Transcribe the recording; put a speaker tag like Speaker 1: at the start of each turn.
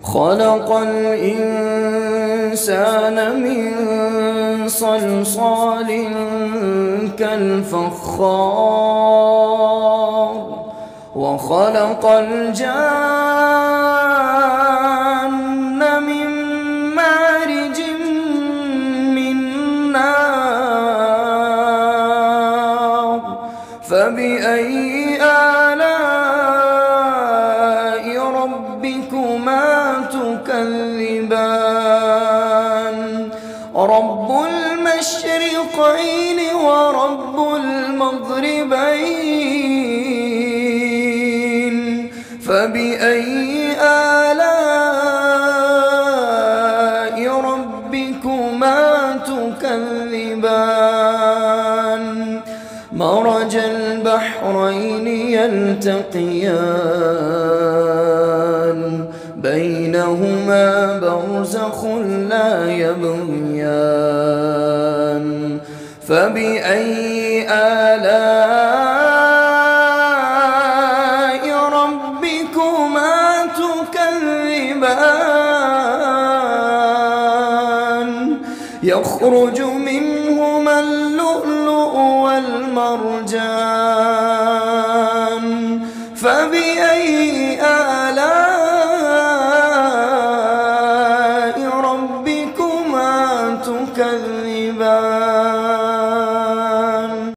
Speaker 1: خلق الإنسان من صلصال كالفخار وخلق الجان من مارج من نار فبأي آلاء ربكما تكذبان رب المشرقين ورب المغربين فبأي آلاء ربكما تكذبان مرج البحرين يلتقيان بينهما برزخ لا يبغيان فبأي آلاء ربكما تكذبان يخرج منهما اللؤلؤ والمرجان